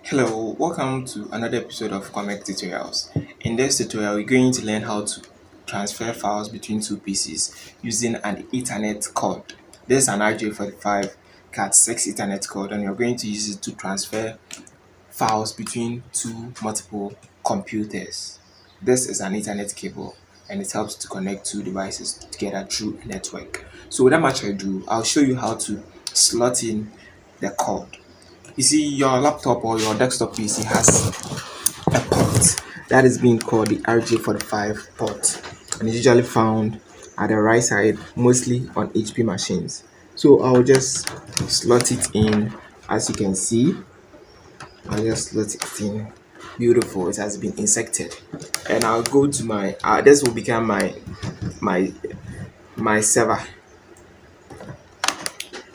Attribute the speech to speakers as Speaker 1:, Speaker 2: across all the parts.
Speaker 1: Hello, welcome to another episode of Comic Tutorials. In this tutorial, we're going to learn how to transfer files between two PCs using an Ethernet cord. This is an RJ45 Cat6 Ethernet cord, and you're going to use it to transfer files between two multiple computers. This is an Ethernet cable, and it helps to connect two devices together through a network. So without much ado, I'll show you how to slot in the cord. You see, your laptop or your desktop PC has a port that is being called the RJ45 port, and it's usually found at the right side, mostly on HP machines. So I'll just slot it in. As you can see, I'll just slot it in. Beautiful, it has been inserted, and I'll go to my this will become my my server,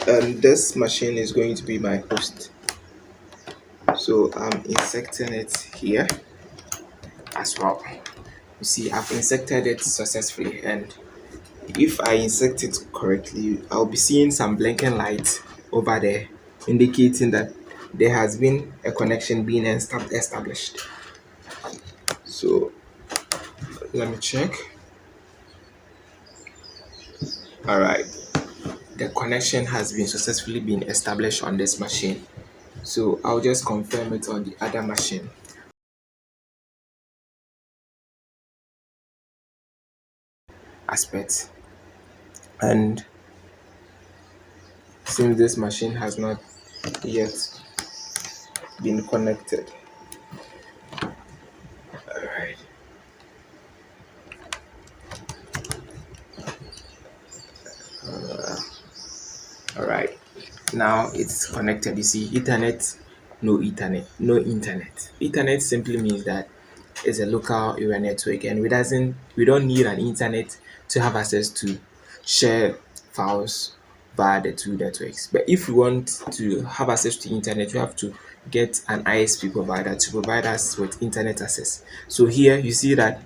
Speaker 1: and this machine is going to be my host. So I'm inserting it here as well. You see, I've inserted it successfully, and if I insert it correctly, I'll be seeing some blinking lights over there indicating that there has been a connection being established. So let me check. All right, the connection has been successfully been established on this machine. So I'll just confirm it on the other machine. Aspect, and since this machine has not yet been connected. All right. All right. Now it's connected. You see, Ethernet, no internet. Ethernet simply means that it's a local area network, and we don't need an internet to have access to share files via the two networks. But if we want to have access to internet, we have to get an ISP provider to provide us with internet access. So here you see that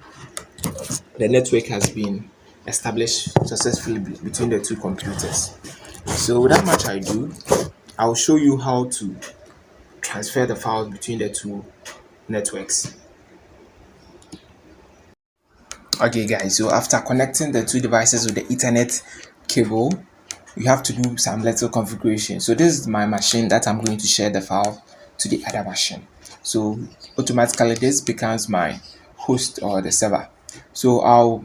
Speaker 1: the network has been established successfully between the two computers. So without much ado, I'll show you how to transfer the files between the two networks. Okay guys, so after connecting the two devices with the Ethernet cable, you have to do some little configuration. So this is my machine that I'm going to share the file to the other machine. So automatically this becomes my host or the server. So I'll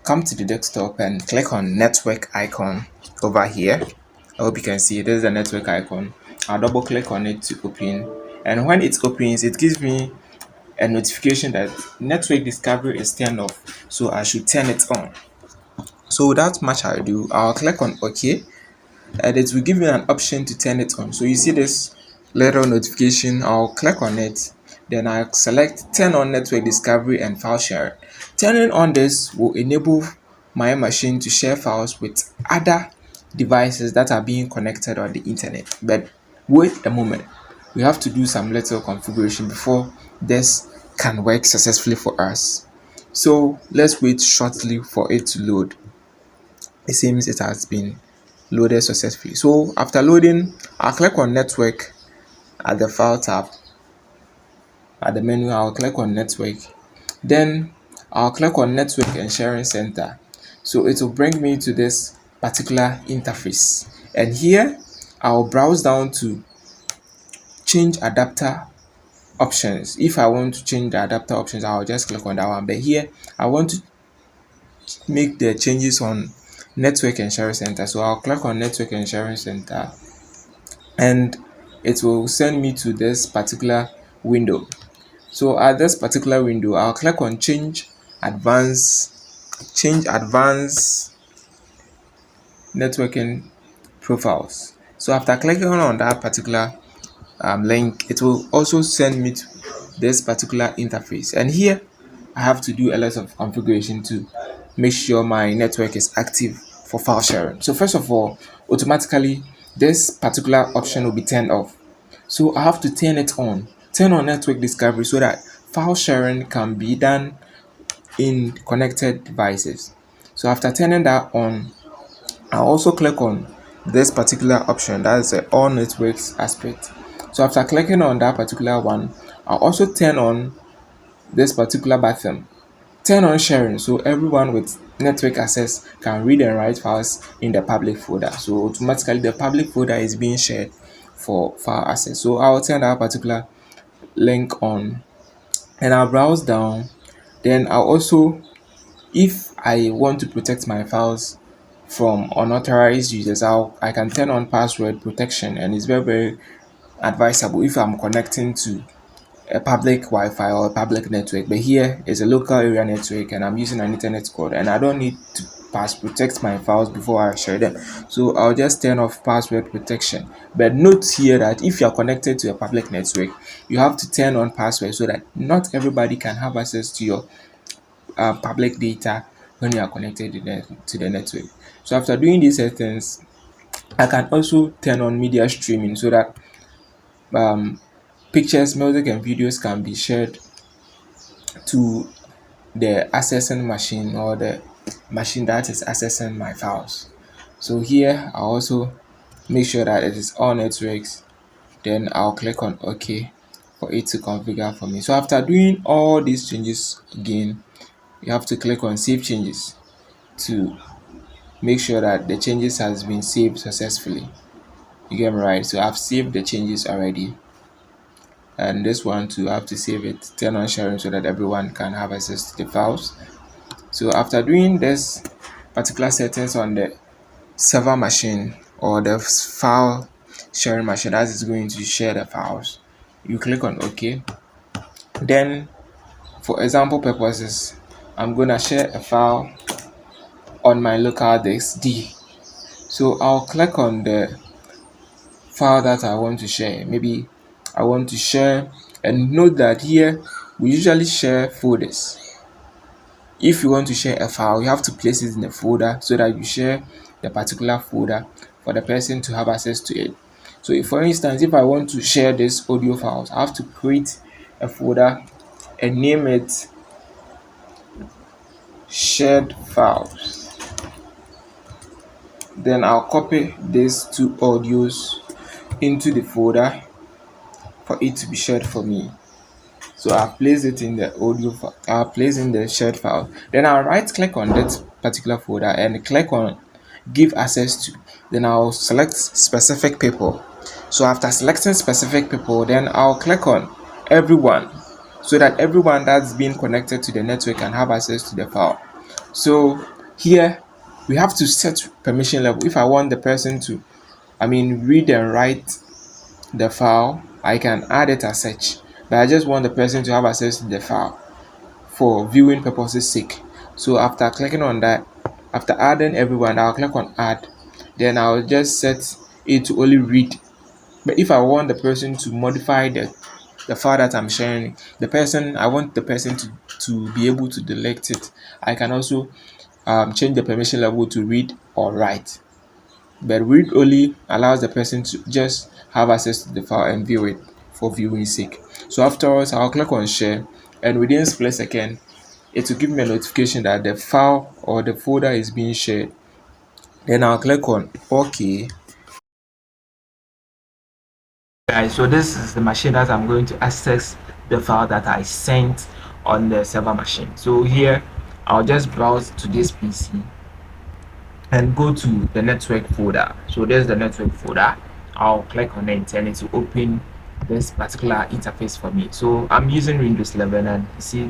Speaker 1: come to the desktop and click on network icon over here. I hope you can see this is the network icon. I'll double click on it to open, and when it opens, it gives me a notification that network discovery is turned off, so I should turn it on. So without much ado, I'll click on OK, and it will give me an option to turn it on. So you see this little notification, I'll click on it, then I'll select turn on network discovery and file share. Turning on this will enable my machine to share files with other devices that are being connected on the internet. But wait a moment, we have to do some little configuration before this can work successfully for us. So let's wait shortly for it to load. It seems it has been loaded successfully. So after loading, I'll click on network at the file tab. At the menu, I'll click on network. Then I'll click on network and sharing center. So it will bring me to this particular interface. And here I'll browse down to change adapter options. If I want to change the adapter options, I'll just click on that one. But here I want to make the changes on network and sharing center. So I'll click on network and sharing center, and it will send me to this particular window. So at this particular window, I'll click on change advanced networking profiles. So after clicking on that particular link, it will also send me to this particular interface, and here I have to do a lot of configuration to make sure my network is active for file sharing. So first of all, automatically this particular option will be turned off, so I have to turn it on, turn on network discovery, so that file sharing can be done in connected devices. So after turning that on, I'll also click on this particular option, that is the all networks aspect. So after clicking on that particular one, I'll also turn on this particular button, turn on sharing, so everyone with network access can read and write files in the public folder. So automatically the public folder is being shared for file access. So I'll turn that particular link on and I'll browse down. Then I'll also, if I want to protect my files from unauthorized users, I can turn on password protection, and it's very advisable if I'm connecting to a public Wi-Fi or a public network. But here is a local area network and I'm using an internet code and I don't need to pass protect my files before I share them. So I'll just turn off password protection. But note here that if you are connected to a public network, you have to turn on password so that not everybody can have access to your public data when you are connected to the network. So after doing these settings, I can also turn on media streaming so that pictures, music, and videos can be shared to the accessing machine or the machine that is accessing my files. So here I'll also make sure that it is all networks. Then I'll click on OK for it to configure for me. So after doing all these changes again, you have to click on Save Changes to make sure that the changes has been saved successfully. You get me right? So I've saved the changes already. And this one too, I have to save it, turn on sharing so that everyone can have access to the files. So after doing this particular settings on the server machine or the file sharing machine that is going to share the files, you click on OK. Then for example purposes, I'm gonna share a file on my local disk D. So I'll click on the file that I want to share. Maybe I want to share, and note that here we usually share folders. If you want to share a file, you have to place it in a folder so that you share the particular folder for the person to have access to it. So if, for instance, if I want to share this audio files, I have to create a folder and name it shared files. Then I'll copy these two audios into the folder for it to be shared for me. So I've placed it in the audio file, I'll place in the shared file. Then I'll right click on that particular folder and click on give access to. Then I'll select specific people. So after selecting specific people, then I'll click on everyone so that everyone that's been connected to the network can have access to the file. So here we have to set permission level. If I want the person to read and write the file, I can add it as such, but I just want the person to have access to the file for viewing purposes sake. So after clicking on that, after adding everyone, I'll click on add. Then I'll just set it to only read. But if I want the person to modify the file that I'm sharing, I want the person to be able to delete it, I can also change the permission level to read or write. But read only allows the person to just have access to the file and view it for viewing sake. So afterwards, I'll click on share, and within a split second, it will give me a notification that the file or the folder is being shared. Then I'll click on OK. Guys, so this is the machine that I'm going to access the file that I sent on the server machine. So here, I'll just browse to this PC and go to the network folder. So there's the network folder. I'll click on it and it will open this particular interface for me. So I'm using Windows 11, and you see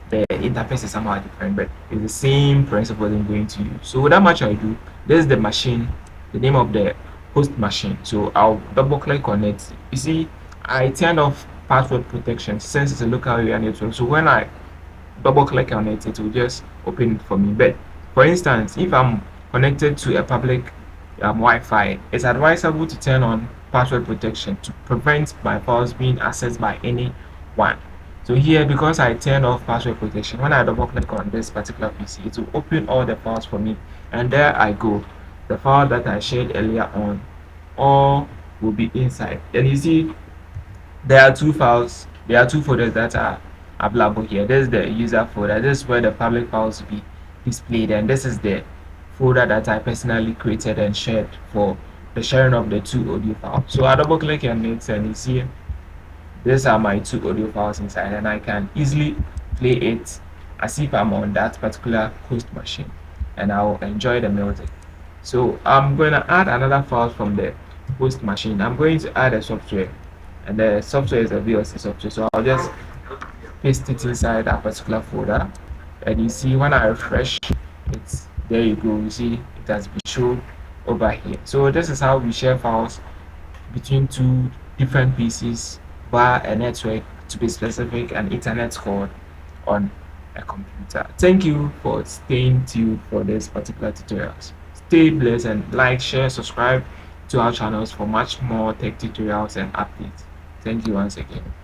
Speaker 1: the interface is somehow different, but it's the same principle I'm going to use. So without much ado, this is the machine, the name of the host machine. So I'll double click on it. You see, I turned off password protection since it's a local area network. So when I double click on it, it will just open it for me. But for instance, if I'm connected to a public Wi-Fi, it's advisable to turn on password protection to prevent my files being accessed by anyone. So here, because I turned off password protection, when I double click on this particular PC, it will open all the files for me, and there I go. The file that I shared earlier on all will be inside. And you see, there are two files, there are two folders that are available here. This is the user folder, this is where the public files will be displayed, and this is the folder that I personally created and shared for the sharing of the two audio files. So I double click on it, and you see These are my two audio files inside, and I can easily play it as if I'm on that particular host machine, and I'll enjoy the music. So I'm going to add another file from the host machine. I'm going to add a software, and the software is a VLC software. So I'll just paste it inside that particular folder, and you see when I refresh, it's there. You go. You see it has been shown over here. So this is how we share files between two different PCs via a network, to be specific, an Ethernet cord on a computer. Thank you for staying tuned for this particular tutorials. Stay blessed and like, share, subscribe to our channels for much more tech tutorials and updates. Thank you once again. Peace.